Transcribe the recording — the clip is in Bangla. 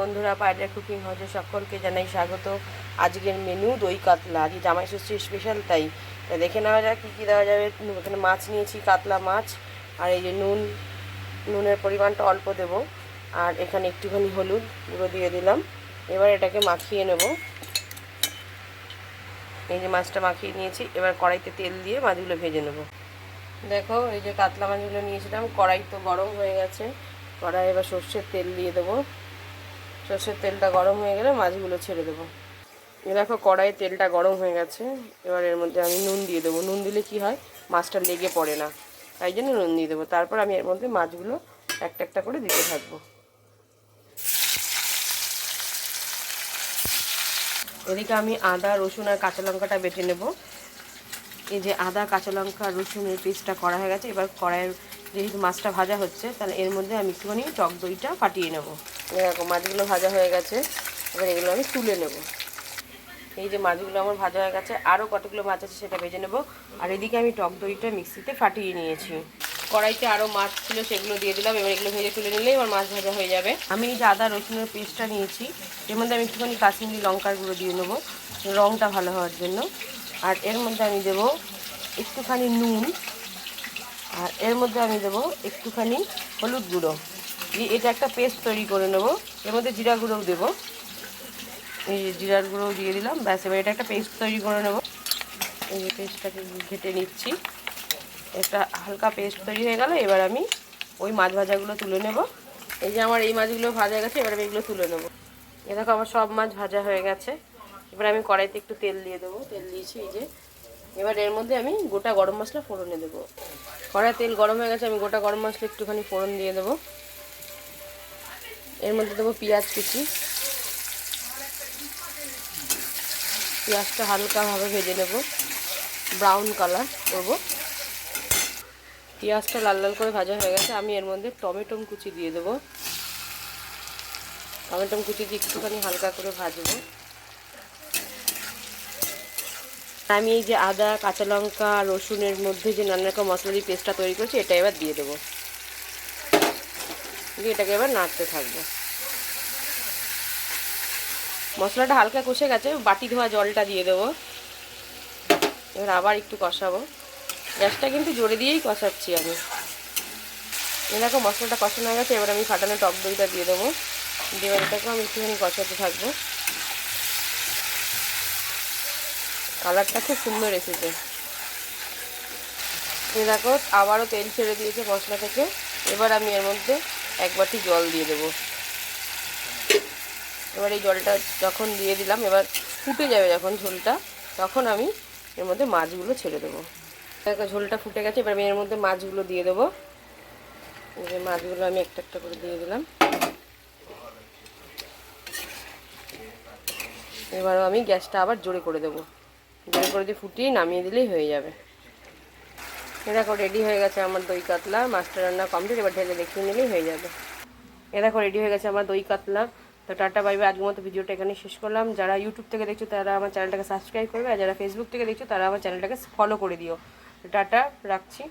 বন্ধুরা, পায়রা কুকিং হাউসে সকলকে জানাই স্বাগত। আজকের মেনু দই কাতলা, আজ জামাই ষষ্ঠীর স্পেশাল, তাই দেখে নেওয়া যাক কী কী দেওয়া যাবে। এখানে মাছ নিয়েছি, কাতলা মাছ, আর এই যে নুনের পরিমাণটা অল্প দেব, আর এখানে একটুখানি হলুদ গুঁড়ো দিয়ে দিলাম। এবার এটাকে মাখিয়ে নেব। এই যে মাছটা মাখিয়ে নিয়েছি, এবার কড়াইতে তেল দিয়ে মাছগুলো ভেজে নেব। দেখো, এই যে কাতলা মাছগুলো নিয়েছিলাম, কড়াই তো গরম হয়ে গেছে। কড়াই এবার সর্ষের তেল দিয়ে দেবো। সর্ষের তেলটা গরম হয়ে গেলে মাছগুলো ছেড়ে দেবো। দেখো, কড়াইয়ে তেলটা গরম হয়ে গেছে। এবার এর মধ্যে আমি নুন দিয়ে দেবো। নুন দিলে কি হয়, মাছটা লেগে পড়ে না, তাই জন্য নুন দিয়ে দেবো। তারপর আমি এর মধ্যে মাছগুলো একটা একটা করে দিতে থাকবো। এদিকে আমি আদা, রসুন আর কাঁচা লঙ্কাটা বেটে নেব। এই যে আদা, কাঁচা লঙ্কা, রসুনের পেস্টটা করা হয়ে গেছে। এবার কড়াইয়ের যেহেতু মাছটা ভাজা হচ্ছে, তাহলে এর মধ্যে আমি একটুখানি টক দইটা ফাটিয়ে নেব। এরকম মাছগুলো ভাজা হয়ে গেছে, এবার এগুলো আমি তুলে নেব। এই যে মাছগুলো আমার ভাজা হয়ে গেছে, আরও কতগুলো মাছ আছে সেটা ভেজে নেব। আর এদিকে আমি টক দইটা মিক্সিতে ফাটিয়ে নিয়েছি। কড়াইতে আরও মাছ ছিল, সেগুলো দিয়ে দিলাম। এবার এগুলো ভেজে তুলে নিলেই আমার মাছ ভাজা হয়ে যাবে। আমি এই যে আদা রসুনের পেস্টটা নিয়েছি, এর মধ্যে আমি একটুখানি কাশ্মীরি লঙ্কার গুঁড়ো দিয়ে নেবো, রঙটা ভালো হওয়ার জন্য। আর এর মধ্যে আমি দেবো একটুখানি নুন, আর এর মধ্যে আমি দেবো একটুখানি হলুদ গুঁড়ো দিয়ে এটা একটা পেস্ট তৈরি করে নেব। এর মধ্যে জিরা গুঁড়োও দেবো। এই যে জিরার গুঁড়ো দিয়ে দিলাম, ব্যাস। এবার এটা একটা পেস্ট তৈরি করে নেব। এই যে পেস্টটাকে ঘেটে নিচ্ছি। একটা হালকা পেস্ট তৈরি হয়ে গেল। এবার আমি ওই মাছ ভাজাগুলো তুলে নেব। এই যে আমার এই মাছগুলো ভাজা গেছে, এবার আমি এগুলো তুলে নেব। এ দেখো, আমার সব মাছ ভাজা হয়ে গেছে। এবার আমি কড়াইতে একটু তেল দিয়ে দেবো। তেল দিয়েছি এই যে। এবার এর মধ্যে আমি গোটা গরম মশলা ফোড়নে দেবো। কড়াই তেল গরম হয়ে গেছে, আমি গোটা গরম মশলা একটুখানি ফোড়ন দিয়ে দেবো। এর মধ্যে দেবো পেঁয়াজ কুচি। পেঁয়াজটা হালকাভাবে ভেজে নেব, ব্রাউন কালার করব। পেঁয়াজটা লাল লাল করে ভাজা হয়ে গেছে, আমি এর মধ্যে টমেটো কুচি দিয়ে দেবো। টমেটো কুচি দিয়ে একটুখানি হালকা করে ভাজবো। আমি এই যে আদা, কাঁচা লঙ্কা, রসুনের মধ্যে যে নানা রকম মশলা দিয়ে পেস্টটা তৈরি করেছি, এটা এবার দিয়ে দেবো। দিয়ে এটাকে এবার নাড়তে থাকবো। মশলাটা হালকা কষে গেছে, বাটি ধোয়া জলটা দিয়ে দেবো। এবার আবার একটু কষাবো। গ্যাসটা কিন্তু জোরে দিয়েই কষাচ্ছি আমি। এরকম মশলাটা কষানো হয়ে গেছে, এবার আমি ফাটানো টক দইটা দিয়ে দেবো। দিয়ে এটাকেও আমি একটুখানি কষাতে থাকবো। কালারটা খুব সুন্দর এসেছে। দেখো, আবারও তেল ছেড়ে দিয়েছে মশলা থেকে। এবার আমি এর মধ্যে এক বাটি জল দিয়ে দেবো। এবার এই জলটা যখন দিয়ে দিলাম, এবার ফুটে যাবে যখন ঝোলটা, তখন আমি এর মধ্যে মাছগুলো ছেড়ে দেবো। দেখো, ঝোলটা ফুটে গেছে, এবার আমি এর মধ্যে মাছগুলো দিয়ে দেবো। এই যে মাছগুলো আমি একটা একটা করে দিয়ে দিলাম। এবারও আমি গ্যাসটা আবার জোরে করে দেবো। জোরে করে দিয়ে ফুটিয়ে নামিয়ে দিলেই হয়ে যাবে। এ দেখো, রেডি হয়ে গেছে আমার দই কাতলা। মাছটা রান্না কমপ্লিট, এবার ঢেলে দেখিয়ে নিলেই হয়ে যাবে। এ দেখো, রেডি হয়ে গেছে আমার দই কাতলা। তো টাটা বাই বাই, আজকের মতো ভিডিওটা এখানে শেষ করলাম। যারা ইউটিউব থেকে দেখছো তারা আমার চ্যানেলটাকে সাবস্ক্রাইব করবে, আর যারা ফেসবুক থেকে দেখছো তারা আমার চ্যানেলটাকে ফলো করে দিও। টাটা, রাখছি।